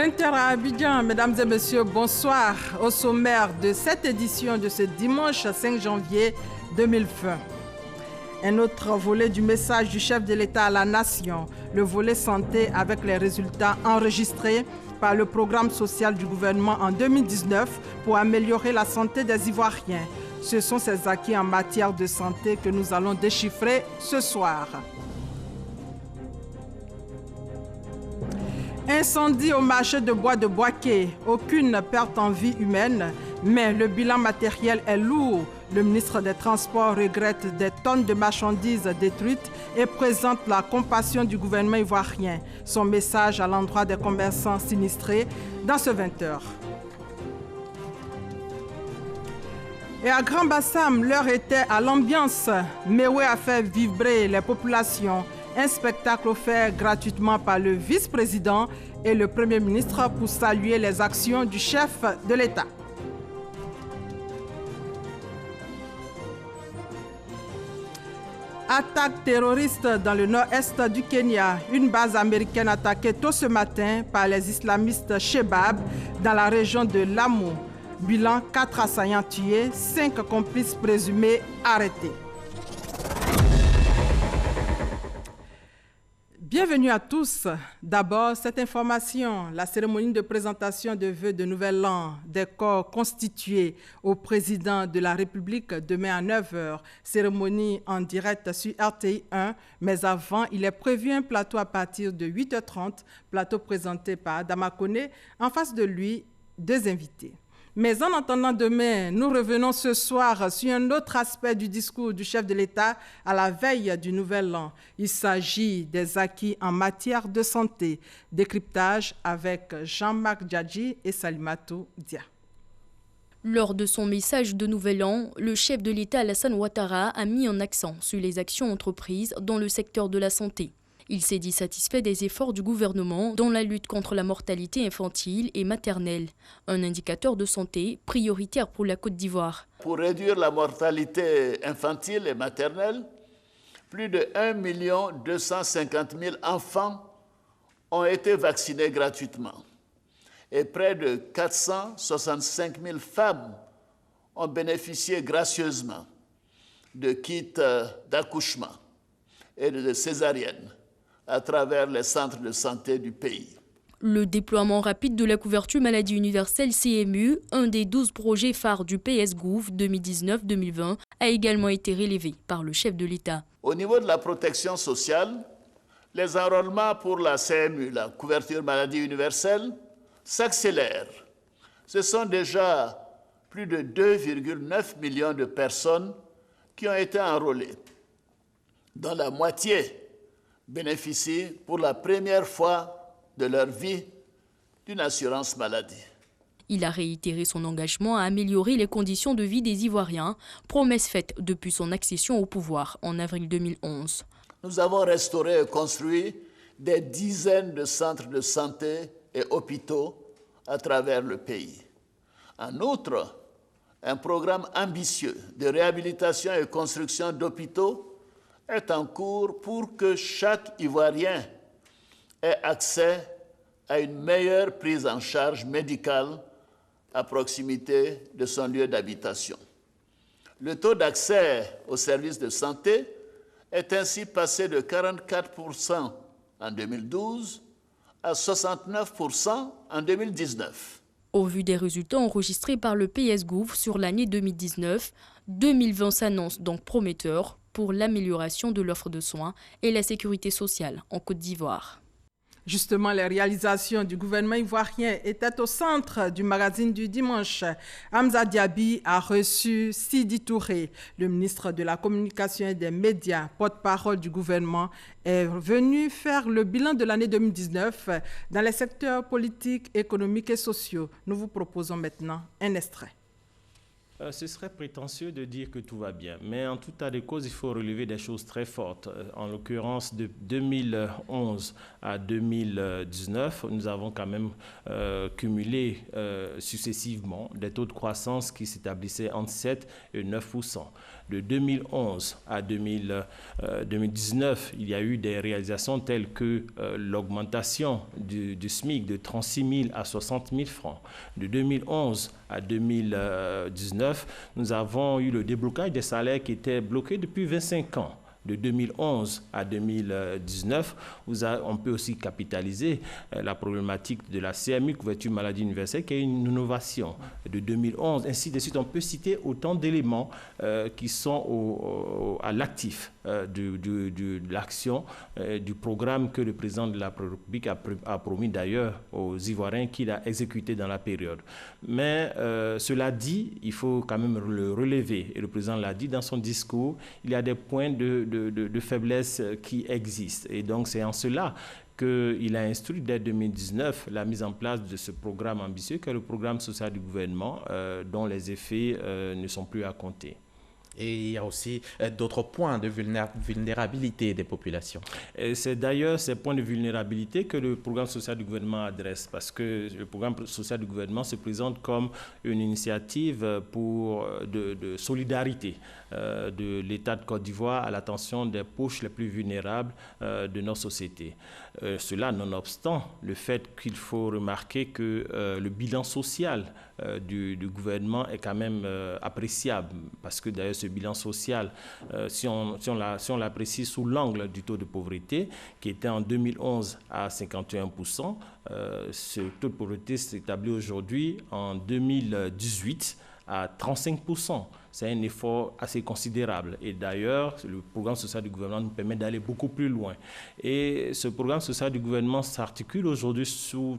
20h à Abidjan, mesdames et messieurs, bonsoir. Au sommaire de cette édition de ce dimanche 5 janvier 2020. Un autre volet du message du chef de l'État à la nation, le volet santé avec les résultats enregistrés par le programme social du gouvernement en 2019 pour améliorer la santé des Ivoiriens. Ce sont ces acquis en matière de santé que nous allons déchiffrer ce soir. Incendie au marché de bois de Boaké. Aucune perte en vie humaine, mais le bilan matériel est lourd. Le ministre des Transports regrette des tonnes de marchandises détruites et présente la compassion du gouvernement ivoirien. Son message à l'endroit des commerçants sinistrés dans ce 20h. Et à Grand Bassam, l'heure était à l'ambiance. Mewé a fait vibrer les populations. Un spectacle offert gratuitement par le vice-président et le Premier ministre pour saluer les actions du chef de l'État. Attaque terroriste dans le nord-est du Kenya. Une base américaine attaquée tôt ce matin par les islamistes Shebab dans la région de Lamu. Bilan 4 assaillants tués, 5 complices présumés arrêtés. Bienvenue à tous. D'abord, cette information, la cérémonie de présentation de vœux de Nouvel An des corps constitués au président de la République demain à 9h. Cérémonie en direct sur RTI 1, mais avant, il est prévu un plateau à partir de 8h30, plateau présenté par Adama Kone, en face de lui, 2 invités. Mais en attendant demain, nous revenons ce soir sur un autre aspect du discours du chef de l'État à la veille du Nouvel An. Il s'agit des acquis en matière de santé. Décryptage avec Jean-Marc Djadji et Salimatou Dia. Lors de son message de Nouvel An, le chef de l'État Alassane Ouattara a mis un accent sur les actions entreprises dans le secteur de la santé. Il s'est dit satisfait des efforts du gouvernement dans la lutte contre la mortalité infantile et maternelle, un indicateur de santé prioritaire pour la Côte d'Ivoire. Pour réduire la mortalité infantile et maternelle, plus de 1 250 000 enfants ont été vaccinés gratuitement et près de 465 000 femmes ont bénéficié gracieusement de kits d'accouchement et de césariennes à travers les centres de santé du pays. Le déploiement rapide de la couverture maladie universelle CMU, un des 12 projets phares du PS-Gouv 2019-2020, a également été relevé par le chef de l'État. Au niveau de la protection sociale, les enrôlements pour la CMU, la couverture maladie universelle, s'accélèrent. Ce sont déjà plus de 2,9 millions de personnes qui ont été enrôlées, dont la moitié bénéficient pour la première fois de leur vie d'une assurance maladie. Il a réitéré son engagement à améliorer les conditions de vie des Ivoiriens, promesse faite depuis son accession au pouvoir en avril 2011. Nous avons restauré et construit des dizaines de centres de santé et hôpitaux à travers le pays. En outre, un programme ambitieux de réhabilitation et construction d'hôpitaux est en cours pour que chaque Ivoirien ait accès à une meilleure prise en charge médicale à proximité de son lieu d'habitation. Le taux d'accès aux services de santé est ainsi passé de 44% en 2012 à 69% en 2019. Au vu des résultats enregistrés par le PS-Gouv sur l'année 2019, 2020 s'annonce donc prometteur pour l'amélioration de l'offre de soins et la sécurité sociale en Côte d'Ivoire. Justement, les réalisations du gouvernement ivoirien étaient au centre du magazine du dimanche. Hamza Diaby a reçu Sidi Touré, le ministre de la Communication et des Médias, porte-parole du gouvernement, est venu faire le bilan de l'année 2019 dans les secteurs politiques, économiques et sociaux. Nous vous proposons maintenant un extrait. Ce serait prétentieux de dire que tout va bien, mais en tout état de cause, il faut relever des choses très fortes. En l'occurrence, de 2011 à 2019, nous avons quand même cumulé successivement des taux de croissance qui s'établissaient entre 7 et 9%. De 2011 à 2019, il y a eu des réalisations telles que l'augmentation du SMIC de 36 000 à 60 000 francs. De 2011 à 2019, nous avons eu le déblocage des salaires qui étaient bloqués depuis 25 ans. De 2011 à 2019, on peut aussi capitaliser la problématique de la CMU, couverture maladie universelle, qui est une innovation. De 2011, ainsi de suite, on peut citer autant d'éléments qui sont à l'actif de l'action, du programme que le président de la République a promis d'ailleurs aux Ivoiriens qu'il a exécuté dans la période. Mais cela dit, il faut quand même le relever, et le président l'a dit dans son discours, il y a des points de faiblesse qui existent. Et donc, c'est en cela qu'il a instruit dès 2019 la mise en place de ce programme ambitieux que le programme social du gouvernement, dont les effets ne sont plus à compter. Et il y a aussi d'autres points de vulnérabilité des populations. C'est d'ailleurs ces points de vulnérabilité que le programme social du gouvernement adresse, parce que le programme social du gouvernement se présente comme une initiative de solidarité de l'État de Côte d'Ivoire à l'attention des couches les plus vulnérables de notre société. Cela nonobstant le fait qu'il faut remarquer que le bilan social du gouvernement est quand même appréciable, parce que d'ailleurs ce bilan social, si on l'apprécie sous l'angle du taux de pauvreté, qui était en 2011 à 51%, ce taux de pauvreté s'établit aujourd'hui en 2018 à 35%. C'est un effort assez considérable. Et d'ailleurs, le programme social du gouvernement nous permet d'aller beaucoup plus loin. Et ce programme social du gouvernement s'articule aujourd'hui sur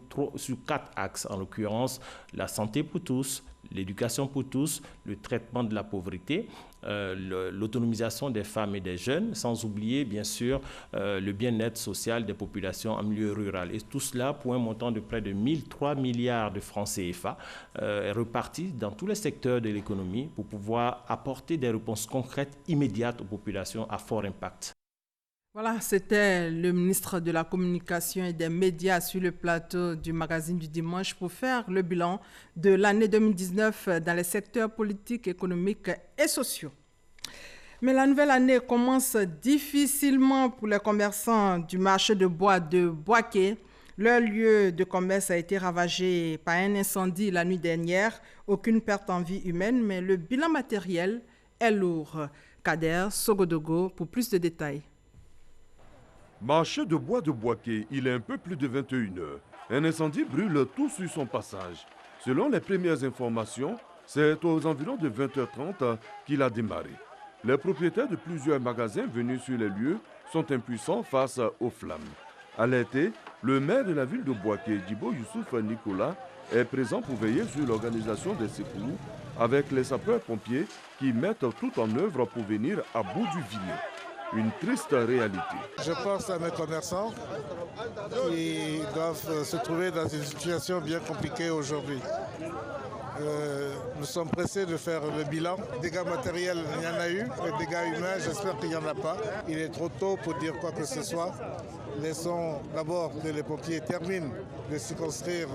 4 axes, en l'occurrence la santé pour tous, l'éducation pour tous, le traitement de la pauvreté, l'autonomisation des femmes et des jeunes, sans oublier bien sûr le bien-être social des populations en milieu rural. Et tout cela pour un montant de près de 1,3 milliards de francs CFA repartis dans tous les secteurs de l'économie pour pouvoir apporter des réponses concrètes immédiates aux populations à fort impact. Voilà, c'était le ministre de la Communication et des Médias sur le plateau du magazine du dimanche pour faire le bilan de l'année 2019 dans les secteurs politiques, économiques et sociaux. Mais la nouvelle année commence difficilement pour les commerçants du marché de bois de Boaké. Leur lieu de commerce a été ravagé par un incendie la nuit dernière. Aucune perte en vie humaine, mais le bilan matériel est lourd. Kader Sogodogo pour plus de détails. Marché de bois de Boaké, il est un peu plus de 21 heures. Un incendie brûle tout sur son passage. Selon les premières informations, c'est aux environs de 20h30 qu'il a démarré. Les propriétaires de plusieurs magasins venus sur les lieux sont impuissants face aux flammes. Alerté, le maire de la ville de Boaké, Djibo Youssouf Nicolas, est présent pour veiller sur l'organisation des secours avec les sapeurs-pompiers qui mettent tout en œuvre pour venir à bout du vilain. Une triste réalité. Je pense à mes commerçants qui doivent se trouver dans une situation bien compliquée aujourd'hui. Nous sommes pressés de faire le bilan. Dégâts matériels, il y en a eu. Les dégâts humains, j'espère qu'il n'y en a pas. Il est trop tôt pour dire quoi que ce soit. Laissons d'abord que les pompiers terminent de circonscrire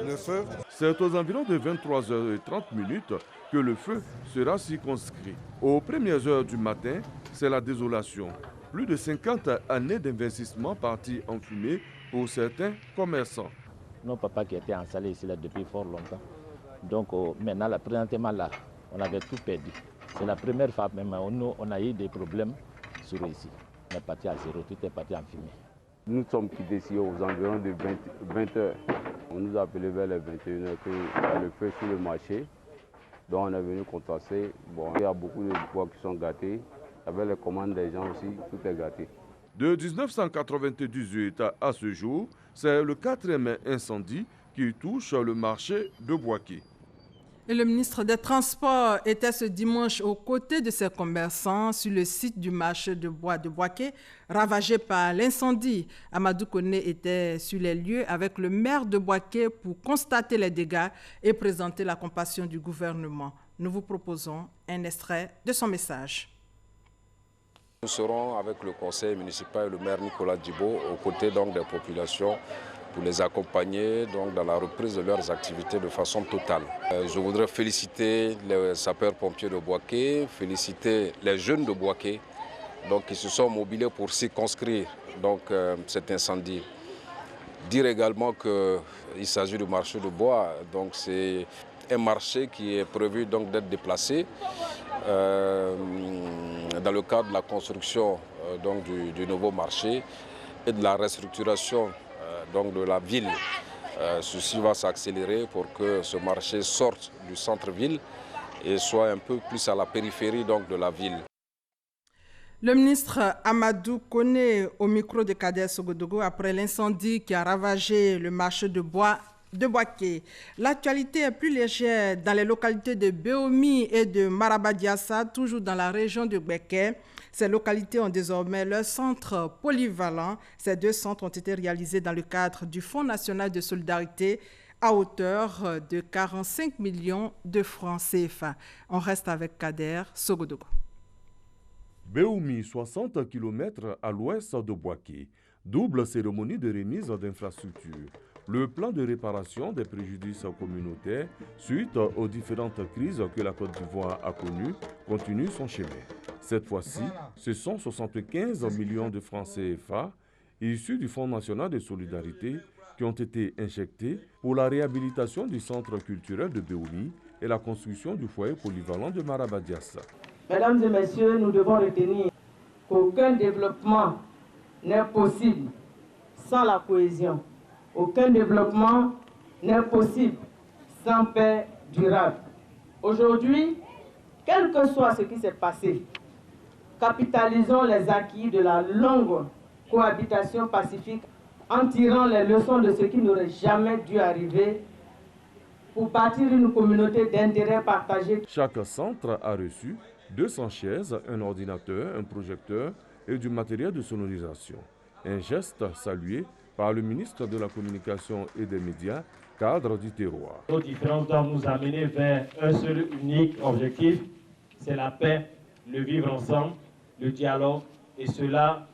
le feu. C'est aux environs de 23h30 que le feu sera circonscrit. Aux premières heures du matin, c'est la désolation. Plus de 50 années d'investissement parties en fumée pour certains commerçants. Nos papas qui étaient installés ici là, depuis fort longtemps. Donc maintenant, présentement là, on avait tout perdu. C'est la première fois même, on a eu des problèmes sur ici. On est parti à zéro, tout est parti en fumée. Nous sommes quittés ici aux environs de 20 heures. On nous a appelé vers les 21 heures qu'il y a le feu sur le marché. Donc on est venu contraster. Bon, il y a beaucoup de bois qui sont gâtés. Avec les commandes des gens aussi, tout est gâté. De 1998 à ce jour, c'est le 4e incendie qui touche le marché de Boaké. Et le ministre des Transports était ce dimanche aux côtés de ses commerçants sur le site du marché de bois de Boaké, ravagé par l'incendie. Amadou Koné était sur les lieux avec le maire de Boaké pour constater les dégâts et présenter la compassion du gouvernement. Nous vous proposons un extrait de son message. Nous serons avec le conseil municipal et le maire Nicolas Djibo aux côtés donc, des populations pour les accompagner donc, dans la reprise de leurs activités de façon totale. Je voudrais féliciter les sapeurs-pompiers de Bouaké, féliciter les jeunes de Bouaké donc, qui se sont mobilisés pour circonscrire donc, cet incendie. Dire également qu'il s'agit du marché de bois, donc c'est un marché qui est prévu d'être déplacé dans le cadre de la construction donc, du nouveau marché et de la restructuration donc, de la ville. Ceci va s'accélérer pour que ce marché sorte du centre-ville et soit un peu plus à la périphérie donc, de la ville. Le ministre Amadou Koné au micro de Kader Sogodogo après l'incendie qui a ravagé le marché de bois de Bouaké. L'actualité est plus légère dans les localités de Béomi et de Marabadiassa, toujours dans la région de Gbeke. Ces localités ont désormais leur centre polyvalent. Ces deux centres ont été réalisés dans le cadre du Fonds national de solidarité à hauteur de 45 millions de francs CFA. On reste avec Kader Sogodogo. Béoumi, 60 km à l'ouest de Bouaké. Double cérémonie de remise d'infrastructures. Le plan de réparation des préjudices communautaires suite aux différentes crises que la Côte d'Ivoire a connues continue son chemin. Cette fois-ci, ce sont 75 millions de francs CFA issus du Fonds national de solidarité qui ont été injectés pour la réhabilitation du centre culturel de Béoumi et la construction du foyer polyvalent de Marabadiassa. Mesdames et messieurs, nous devons retenir qu'aucun développement n'est possible sans la cohésion. Aucun développement n'est possible sans paix durable. Aujourd'hui, quel que soit ce qui s'est passé, capitalisons les acquis de la longue cohabitation pacifique en tirant les leçons de ce qui n'aurait jamais dû arriver pour bâtir une communauté d'intérêts partagés. Chaque centre a reçu 200 chaises, un ordinateur, un projecteur et du matériel de sonorisation. Un geste salué par le ministre de la Communication et des Médias, cadre du terroir. Nos différences doivent nous amener vers un seul unique objectif, c'est la paix, le vivre ensemble, le dialogue, et cela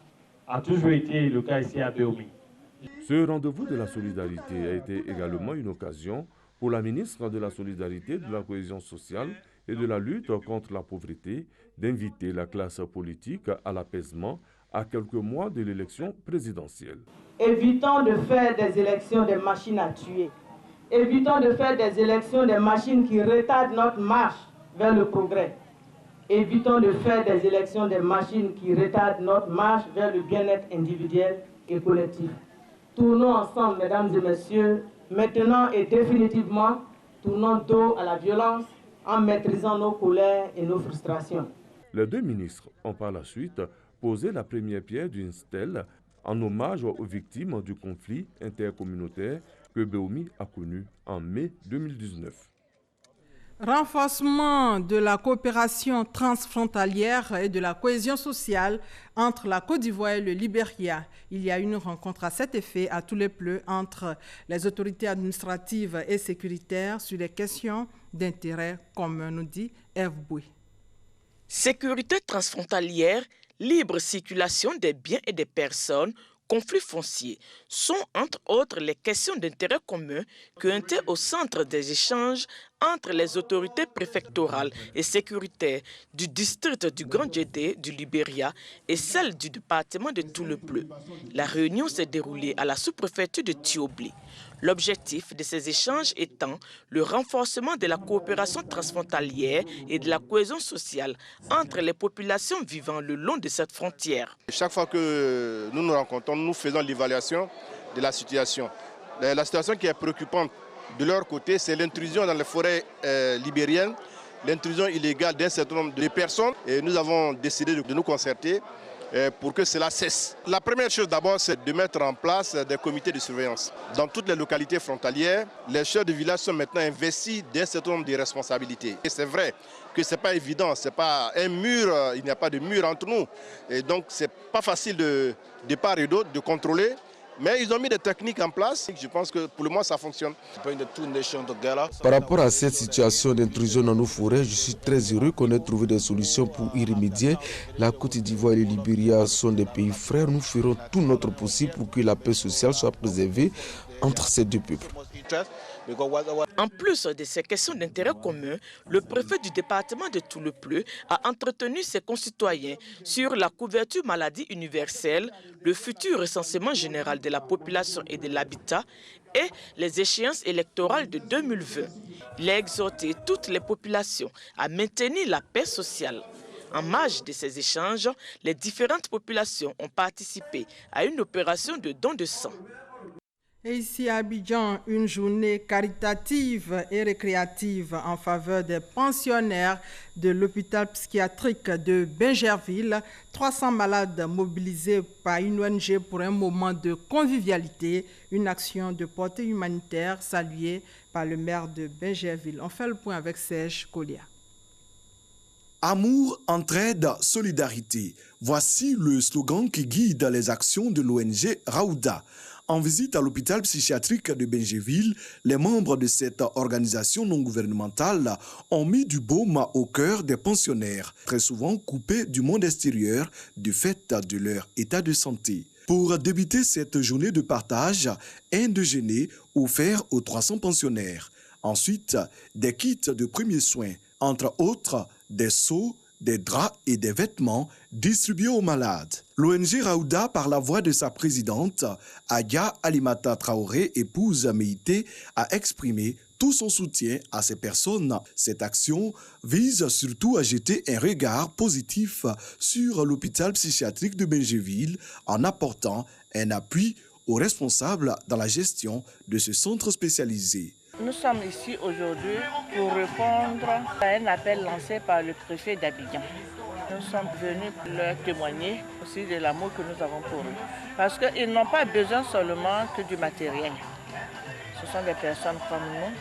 a toujours été le cas ici à Béoumi. Ce rendez-vous de la solidarité a été également une occasion pour la ministre de la Solidarité, de la Cohésion sociale et de la lutte contre la pauvreté d'inviter la classe politique à l'apaisement à quelques mois de l'élection présidentielle. Évitons de faire des élections des machines à tuer. Évitons de faire des élections des machines qui retardent notre marche vers le progrès. Évitons de faire des élections des machines qui retardent notre marche vers le bien-être individuel et collectif. Tournons ensemble, mesdames et messieurs, maintenant et définitivement, tournons dos à la violence en maîtrisant nos colères et nos frustrations. Les deux ministres ont par la suite posé la première pierre d'une stèle en hommage aux victimes du conflit intercommunautaire que Béoumi a connu en mai 2019. Renforcement de la coopération transfrontalière et de la cohésion sociale entre la Côte d'Ivoire et le Libéria. Il y a une rencontre à cet effet à tous les pleux entre les autorités administratives et sécuritaires sur les questions d'intérêt commun, nous dit Eve Boué. Sécurité transfrontalière, libre circulation des biens et des personnes, conflits fonciers sont entre autres les questions d'intérêt commun qui ont été au centre des échanges entre les autorités préfectorales et sécuritaires du district du Grand Djedé du Libéria et celles du département de Tout-le-Bleu. La réunion s'est déroulée à la sous-préfecture de Tioblé. L'objectif de ces échanges étant le renforcement de la coopération transfrontalière et de la cohésion sociale entre les populations vivant le long de cette frontière. Chaque fois que nous nous rencontrons, nous faisons l'évaluation de la situation. La situation qui est préoccupante de leur côté, c'est l'intrusion dans les forêts libériennes, l'intrusion illégale d'un certain nombre de personnes. Et nous avons décidé de nous concerter pour que cela cesse. La première chose d'abord, c'est de mettre en place des comités de surveillance. Dans toutes les localités frontalières, les chefs de village sont maintenant investis d'un certain nombre de responsabilités. Et c'est vrai que ce n'est pas évident, ce n'est pas un mur, il n'y a pas de mur entre nous. Et donc ce n'est pas facile de part et d'autre de contrôler. Mais ils ont mis des techniques en place. Je pense que pour le moment, ça fonctionne. Par rapport à cette situation d'intrusion dans nos forêts, je suis très heureux qu'on ait trouvé des solutions pour y remédier. La Côte d'Ivoire et le Libéria sont des pays frères. Nous ferons tout notre possible pour que la paix sociale soit préservée entre ces deux peuples. En plus de ces questions d'intérêt commun, le préfet du département de Touloupleu a entretenu ses concitoyens sur la couverture maladie universelle, le futur recensement général de la population et de l'habitat et les échéances électorales de 2020. Il a exhorté toutes les populations à maintenir la paix sociale. En marge de ces échanges, les différentes populations ont participé à une opération de don de sang. Et ici à Abidjan, une journée caritative et récréative en faveur des pensionnaires de l'hôpital psychiatrique de Bingerville. 300 malades mobilisés par une ONG pour un moment de convivialité, une action de portée humanitaire saluée par le maire de Bingerville. On fait le point avec Serge Kolia. Amour, entraide, solidarité. Voici le slogan qui guide les actions de l'ONG Raouda. En visite à l'hôpital psychiatrique de Bingerville, les membres de cette organisation non gouvernementale ont mis du baume au cœur des pensionnaires, très souvent coupés du monde extérieur du fait de leur état de santé. Pour débuter cette journée de partage, un déjeuner offert aux 300 pensionnaires. Ensuite, des kits de premiers soins, entre autres des seaux, des draps et des vêtements distribués aux malades. L'ONG Raouda, par la voix de sa présidente, Adia Alimata Traoré, épouse Meïté, a exprimé tout son soutien à ces personnes. Cette action vise surtout à jeter un regard positif sur l'hôpital psychiatrique de Bingerville en apportant un appui aux responsables dans la gestion de ce centre spécialisé. Nous sommes ici aujourd'hui pour répondre à un appel lancé par le préfet d'Abidjan. Nous sommes venus leur témoigner aussi de l'amour que nous avons pour eux. Parce qu'ils n'ont pas besoin seulement que du matériel. Ce sont des personnes comme nous.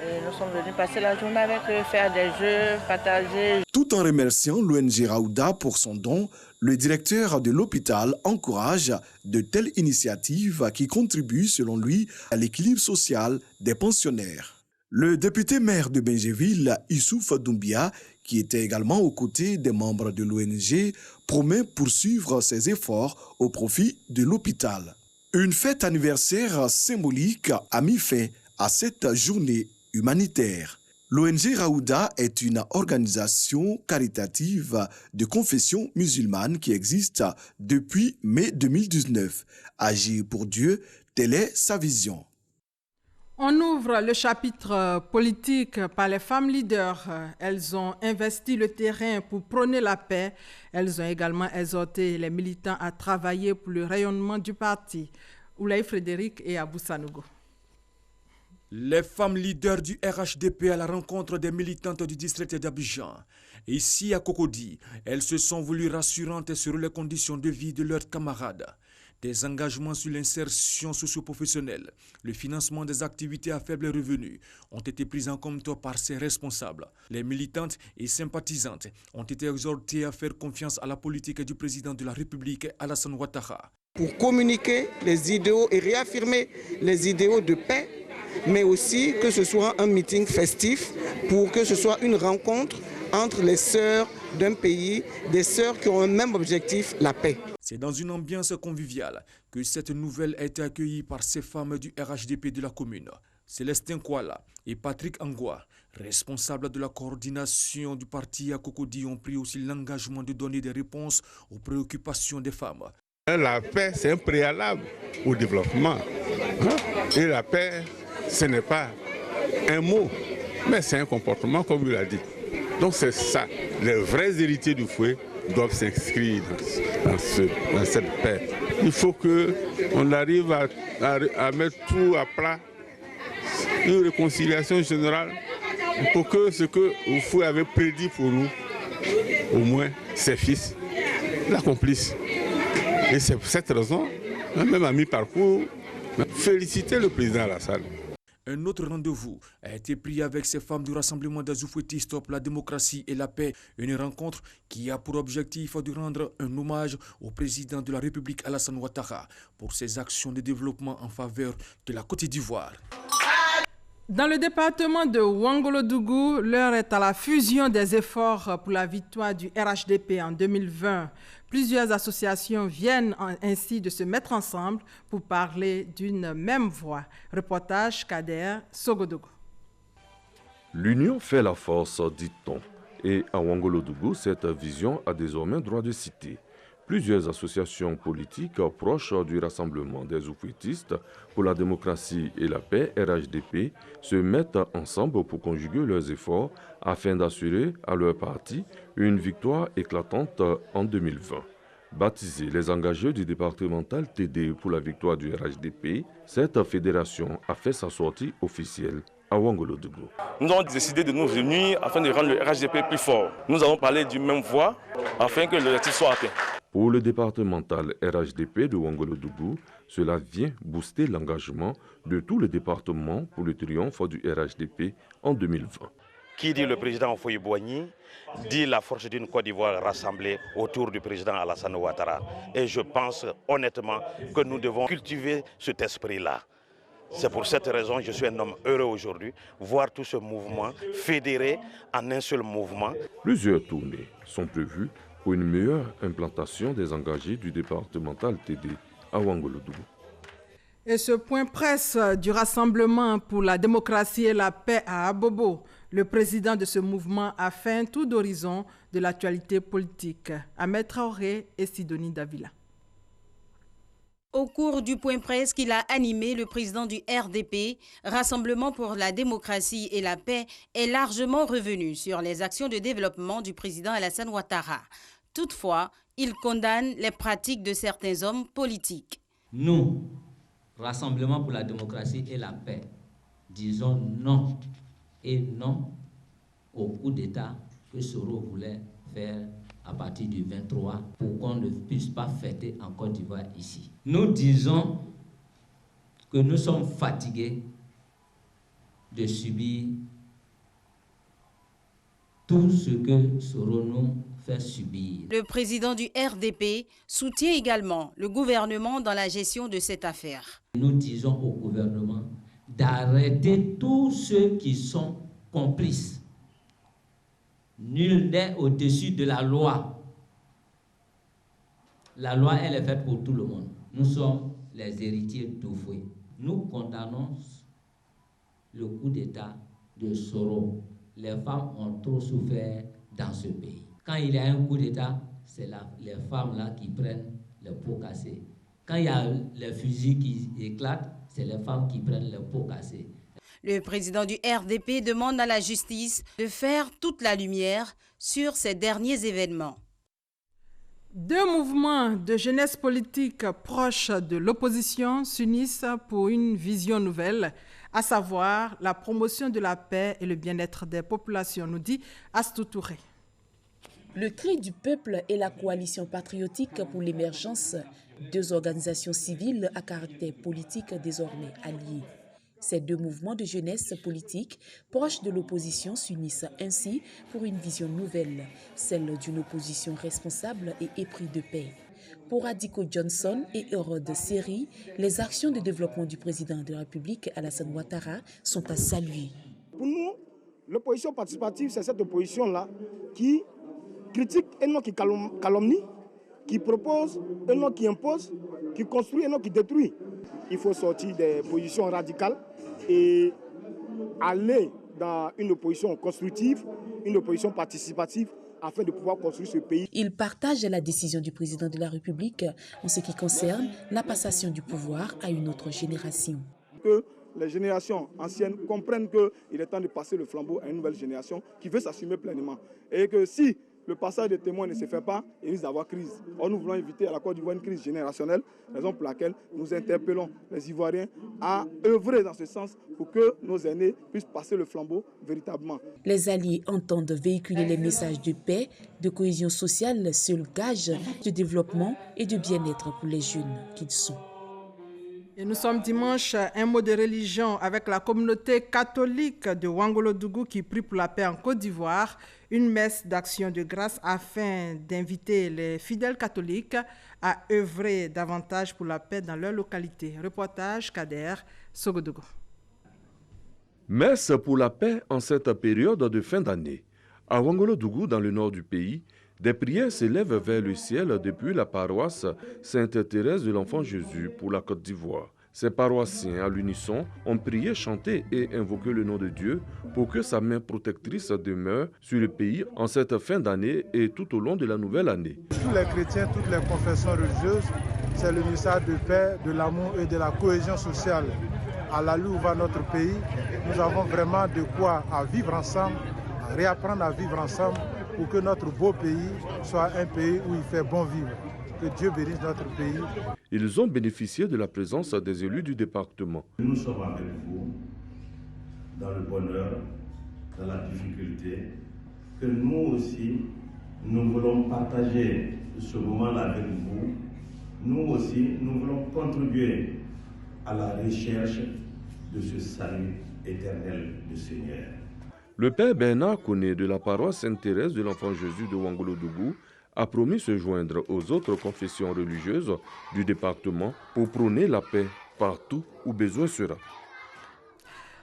Et nous sommes venus passer la journée avec eux, faire des jeux, partager. Tout en remerciant l'ONG Raouda pour son don, le directeur de l'hôpital encourage de telles initiatives qui contribuent, selon lui, à l'équilibre social des pensionnaires. Le député maire de Bingerville, Issouf Doumbia, qui était également aux côtés des membres de l'ONG, promet poursuivre ses efforts au profit de l'hôpital. Une fête anniversaire symbolique a mis fin à cette journée humanitaire. L'ONG Raouda est une organisation caritative de confession musulmane qui existe depuis mai 2019. Agir pour Dieu, telle est sa vision. On ouvre le chapitre politique par les femmes leaders. Elles ont investi le terrain pour prôner la paix. Elles ont également exhorté les militants à travailler pour le rayonnement du parti. Oulaï Frédéric et Abou Sanogo. Les femmes leaders du RHDP à la rencontre des militantes du district d'Abidjan. Ici à Cocody, elles se sont voulues rassurantes sur les conditions de vie de leurs camarades. Des engagements sur l'insertion socio-professionnelle, le financement des activités à faible revenu ont été pris en compte par ces responsables. Les militantes et sympathisantes ont été exhortées à faire confiance à la politique du président de la République, Alassane Ouattara. Pour communiquer les idéaux et réaffirmer les idéaux de paix, mais aussi que ce soit un meeting festif, pour que ce soit une rencontre entre les sœurs d'un pays, des sœurs qui ont un même objectif, la paix. C'est dans une ambiance conviviale que cette nouvelle a été accueillie par ces femmes du RHDP de la commune. Célestin Kouala et Patrick Angwa, responsables de la coordination du parti à Cocody, ont pris aussi l'engagement de donner des réponses aux préoccupations des femmes. La paix, c'est un préalable au développement. Et la paix, ce n'est pas un mot, mais c'est un comportement, comme il l'a dit. Donc c'est ça. Les vrais héritiers du fouet doivent s'inscrire dans cette paix. Il faut qu'on arrive à mettre tout à plat, une réconciliation générale, pour que ce que le fouet avait prédit pour nous, au moins ses fils, l'accomplissent. Et c'est pour cette raison, même à mi-parcours, féliciter le président Alassane. Un autre rendez-vous a été pris avec ces femmes du rassemblement des oufouettistes pour la démocratie et la paix. Une rencontre qui a pour objectif de rendre un hommage au président de la République Alassane Ouattara pour ses actions de développement en faveur de la Côte d'Ivoire. Dans le département de Ouangolodougou, l'heure est à la fusion des efforts pour la victoire du RHDP en 2020. Plusieurs associations viennent ainsi de se mettre ensemble pour parler d'une même voix. Reportage Kader Sogodougou. L'union fait la force, dit-on. Et à Ouangolodougou, cette vision a désormais droit de citer. Plusieurs associations politiques proches du Rassemblement des oufouettistes pour la démocratie et la paix, RHDP, se mettent ensemble pour conjuguer leurs efforts afin d'assurer à leur parti une victoire éclatante en 2020. Baptisé les engagés du départemental TD pour la victoire du RHDP, cette fédération a fait sa sortie officielle à Ouangolodougou. Nous avons décidé de nous unir afin de rendre le RHDP plus fort. Nous avons parlé d'une même voix afin que l'objectif soit atteint. Pour le départemental RHDP de Ouangolodougou, cela vient booster l'engagement de tout le département pour le triomphe du RHDP en 2020. Qui dit le président Houphouët-Boigny dit la force d'une Côte d'Ivoire rassemblée autour du président Alassane Ouattara. Et je pense honnêtement que nous devons cultiver cet esprit-là. C'est pour cette raison que je suis un homme heureux aujourd'hui, voir tout ce mouvement fédéré en un seul mouvement. Plusieurs tournées sont prévues pour une meilleure implantation des engagés du départemental TD à Ouangolodougou. Et ce point presse du Rassemblement pour la démocratie et la paix à Abobo. Le président de ce mouvement a fait un tour d'horizon de l'actualité politique. Ahmed Traoré et Sidonie Davila. Au cours du point presse qu'il a animé, le président du RDP, Rassemblement pour la démocratie et la paix, est largement revenu sur les actions de développement du président Alassane Ouattara. Toutefois, il condamne les pratiques de certains hommes politiques. Nous, Rassemblement pour la démocratie et la paix, disons non et non au coup d'État que Soro voulait faire à partir du 23 pour qu'on ne puisse pas fêter en Côte d'Ivoire ici. Nous disons que nous sommes fatigués de subir tout ce que Soro nous fait subir. Le président du RDP soutient également le gouvernement dans la gestion de cette affaire. Nous disons au gouvernement d'arrêter tous ceux qui sont complices. Nul n'est au-dessus de la loi. La loi, elle est faite pour tout le monde. Nous sommes les héritiers d'Oufoué. Nous condamnons le coup d'État de Soro. Les femmes ont trop souffert dans ce pays. Quand il y a un coup d'État, c'est les femmes-là qui prennent le pot cassé. Quand il y a les fusils qui éclatent, c'est les femmes qui prennent le pot cassé. Le président du RDP demande à la justice de faire toute la lumière sur ces derniers événements. Deux mouvements de jeunesse politique proches de l'opposition s'unissent pour une vision nouvelle, à savoir la promotion de la paix et le bien-être des populations, nous dit Astou Touré. Le Cri du peuple et la Coalition patriotique pour l'émergence, deux organisations civiles à caractère politique désormais alliées. Ces deux mouvements de jeunesse politique proches de l'opposition s'unissent ainsi pour une vision nouvelle, celle d'une opposition responsable et épris de paix. Pour Adiko Johnson et Hérode Seri, les actions de développement du président de la République, Alassane Ouattara, sont à saluer. Pour nous, l'opposition participative, c'est cette opposition-là qui critique et non qui calomnie, qui propose et non qui impose, qui construit et non qui détruit. Il faut sortir des positions radicales et aller dans une opposition constructive, une opposition participative, afin de pouvoir construire ce pays. Il partage la décision du président de la République en ce qui concerne la passation du pouvoir à une autre génération. Que les générations anciennes comprennent qu'il est temps de passer le flambeau à une nouvelle génération qui veut s'assumer pleinement. Et que si le passage des témoins ne se fait pas, il risque d'avoir crise. Or, nous voulons éviter à la Côte d'Ivoire une crise générationnelle, raison pour laquelle nous interpellons les Ivoiriens à œuvrer dans ce sens pour que nos aînés puissent passer le flambeau véritablement. Les alliés entendent véhiculer les messages de paix, de cohésion sociale, seul gage de développement et de bien-être pour les jeunes qu'ils sont. Et nous sommes dimanche, un mot de religion avec la communauté catholique de Ouangolodougou qui prie pour la paix en Côte d'Ivoire. Une messe d'action de grâce afin d'inviter les fidèles catholiques à œuvrer davantage pour la paix dans leur localité. Reportage Kader Sogodougou. Messe pour la paix en cette période de fin d'année. À Ouangolodougou, dans le nord du pays, des prières s'élèvent vers le ciel depuis la paroisse Sainte-Thérèse de l'Enfant Jésus pour la Côte d'Ivoire. Ces paroissiens, à l'unisson, ont prié, chanté et invoqué le nom de Dieu pour que sa main protectrice demeure sur le pays en cette fin d'année et tout au long de la nouvelle année. Tous les chrétiens, toutes les confessions religieuses, c'est le message de paix, de l'amour et de la cohésion sociale. À l'allure où va notre pays, nous avons vraiment de quoi à vivre ensemble, à réapprendre à vivre ensemble pour que notre beau pays soit un pays où il fait bon vivre. Que Dieu bénisse notre pays. Ils ont bénéficié de la présence des élus du département. Nous sommes avec vous dans le bonheur, dans la difficulté, que nous aussi, nous voulons partager ce moment-là avec vous. Nous aussi, nous voulons contribuer à la recherche de ce salut éternel du Seigneur. Le père Bernard Koné de la paroisse Sainte-Thérèse de l'Enfant Jésus de Ouangolodougou a promis se joindre aux autres confessions religieuses du département pour prôner la paix partout où besoin sera.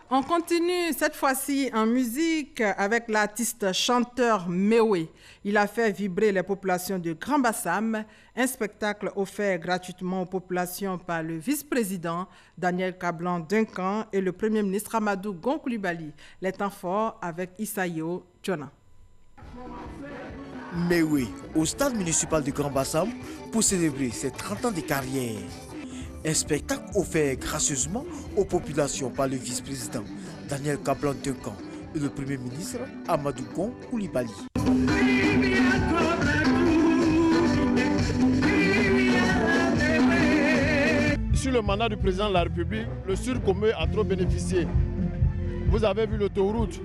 On continue cette fois-ci en musique avec l'artiste chanteur Mewe. Il a fait vibrer les populations de Grand Bassam, un spectacle offert gratuitement aux populations par le vice-président Daniel Kablan-Duncan et le premier ministre Amadou Gon Coulibaly. Les temps forts avec Isayo Tchona. Mewe, au stade municipal de Grand Bassam, pour célébrer ses 30 ans de carrière. Un spectacle offert gracieusement aux populations par le vice-président Daniel Kablan-Duncan et le premier ministre Amadou Gon Coulibaly. Sur le mandat du président de la République, le Sud Comé a trop bénéficié. Vous avez vu l'autoroute.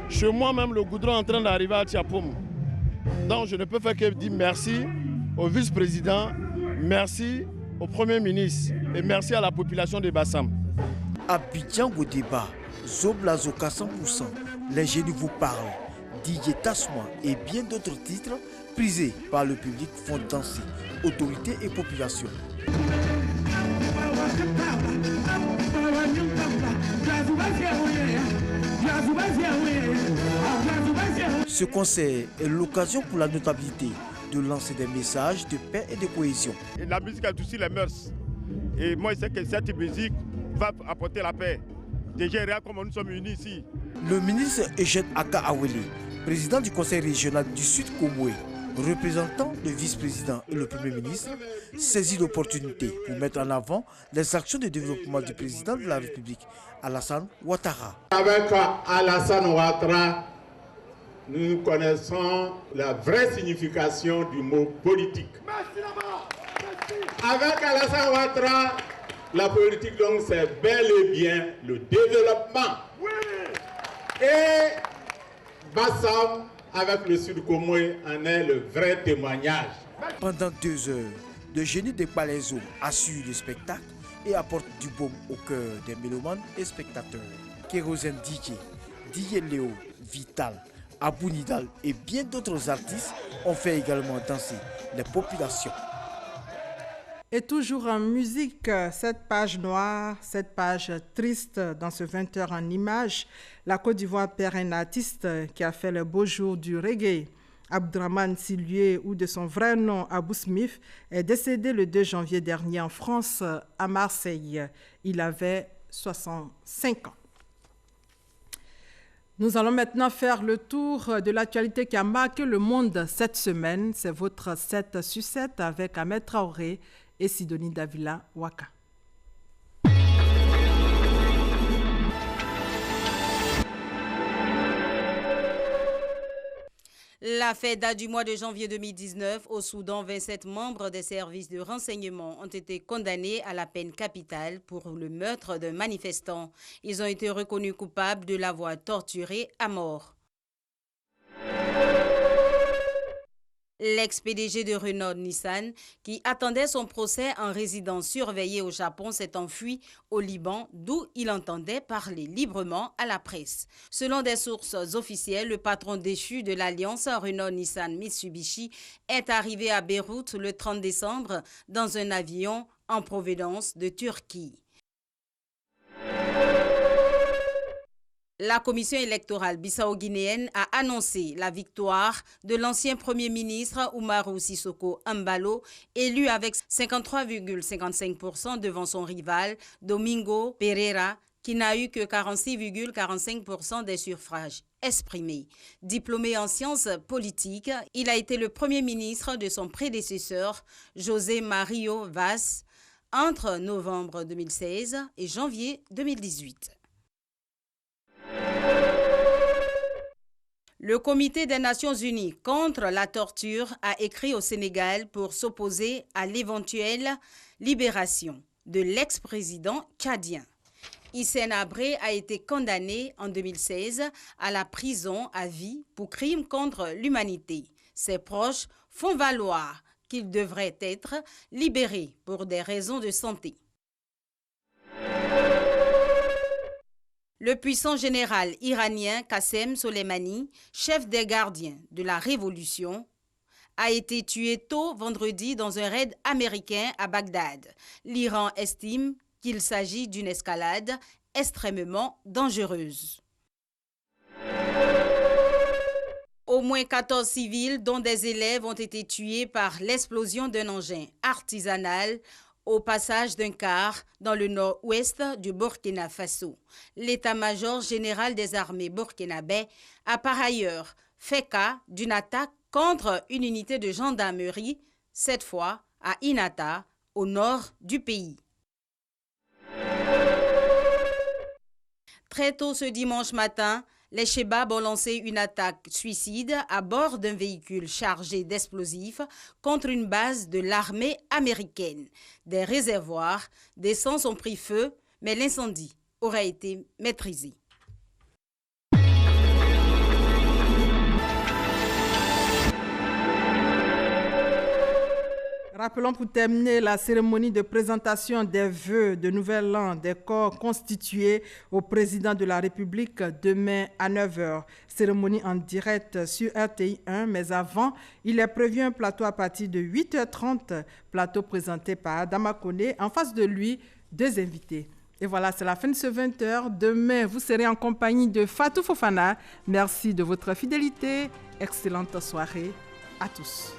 Chez moi même, le goudron est en train d'arriver à Tiapoum. Donc je ne peux faire que dire merci au vice-président, merci au Premier ministre et merci à la population de Bassam. Abidjan Godeba, Zoblazoka 100%, les génies vous parlent, DJ Tasma et bien d'autres titres prisés par le public font danser autorités et population. Ce concert est l'occasion pour la notabilité de lancer des messages de paix et de cohésion. Et la musique a aussi les mœurs. Et moi, je sais que cette musique va apporter la paix. Déjà, regarde comment nous sommes unis ici. Le ministre Eugène Aka Awele, président du conseil régional du Sud Komoué, représentant le vice-président et le premier ministre, saisit l'opportunité pour mettre en avant les actions de développement du président de la République, Alassane Ouattara. Avec Alassane Ouattara, nous connaissons la vraie signification du mot politique. Avec Alassane Ouattara, la politique donc c'est bel et bien le développement. Et Bassam, avec le Sud Komoué, en est le vrai témoignage. Pendant 2 heures, le génie des Palaiso assure le spectacle et apporte du baume au cœur des mélomanes et spectateurs. Kérosène DJ Léo, Vital, Abou Nidal et bien d'autres artistes ont fait également danser les populations. Et toujours en musique, cette page noire, cette page triste dans ce 20h en images, la Côte d'Ivoire perd un artiste qui a fait le beau jour du reggae. Abdraman Silué, ou de son vrai nom Abou Smith, est décédé le 2 janvier dernier en France, à Marseille. Il avait 65 ans. Nous allons maintenant faire le tour de l'actualité qui a marqué le monde cette semaine. C'est votre 7 sur 7 avec Ahmed Traoré et Sidonie Davila Waka. La fête date du mois de janvier 2019. Au Soudan, 27 membres des services de renseignement ont été condamnés à la peine capitale pour le meurtre d'un manifestant. Ils ont été reconnus coupables de l'avoir torturé à mort. L'ex-PDG de Renault-Nissan, qui attendait son procès en résidence surveillée au Japon, s'est enfui au Liban, d'où il entendait parler librement à la presse. Selon des sources officielles, le patron déchu de l'alliance Renault-Nissan-Mitsubishi est arrivé à Beyrouth le 30 décembre dans un avion en provenance de Turquie. La commission électorale bissau-guinéenne a annoncé la victoire de l'ancien Premier ministre Umaru Sissoko Embalo, élu avec 53,55% devant son rival Domingo Pereira, qui n'a eu que 46,45% des suffrages exprimés. Diplômé en sciences politiques, il a été le Premier ministre de son prédécesseur, José Mario Vaz, entre novembre 2016 et janvier 2018. Le Comité des Nations Unies contre la torture a écrit au Sénégal pour s'opposer à l'éventuelle libération de l'ex-président tchadien. Hissène Habré a été condamné en 2016 à la prison à vie pour crimes contre l'humanité. Ses proches font valoir qu'il devrait être libéré pour des raisons de santé. Le puissant général iranien Qassem Soleimani, chef des gardiens de la révolution, a été tué tôt vendredi dans un raid américain à Bagdad. L'Iran estime qu'il s'agit d'une escalade extrêmement dangereuse. Au moins 14 civils, dont des élèves, ont été tués par l'explosion d'un engin artisanal au passage d'un car dans le nord-ouest du Burkina Faso. L'état-major général des armées burkinabè a par ailleurs fait cas d'une attaque contre une unité de gendarmerie, cette fois à Inata, au nord du pays. Très tôt ce dimanche matin, les Chebabs ont lancé une attaque suicide à bord d'un véhicule chargé d'explosifs contre une base de l'armée américaine. Des réservoirs d'essence ont pris feu, mais l'incendie aurait été maîtrisé. Rappelons pour terminer la cérémonie de présentation des vœux de Nouvel An des corps constitués au président de la République demain à 9h. Cérémonie en direct sur RTI 1, mais avant, il est prévu un plateau à partir de 8h30, plateau présenté par Adama Kone. En face de lui, 2 invités. Et voilà, c'est la fin de ce 20h. Demain, vous serez en compagnie de Fatou Fofana. Merci de votre fidélité. Excellente soirée à tous.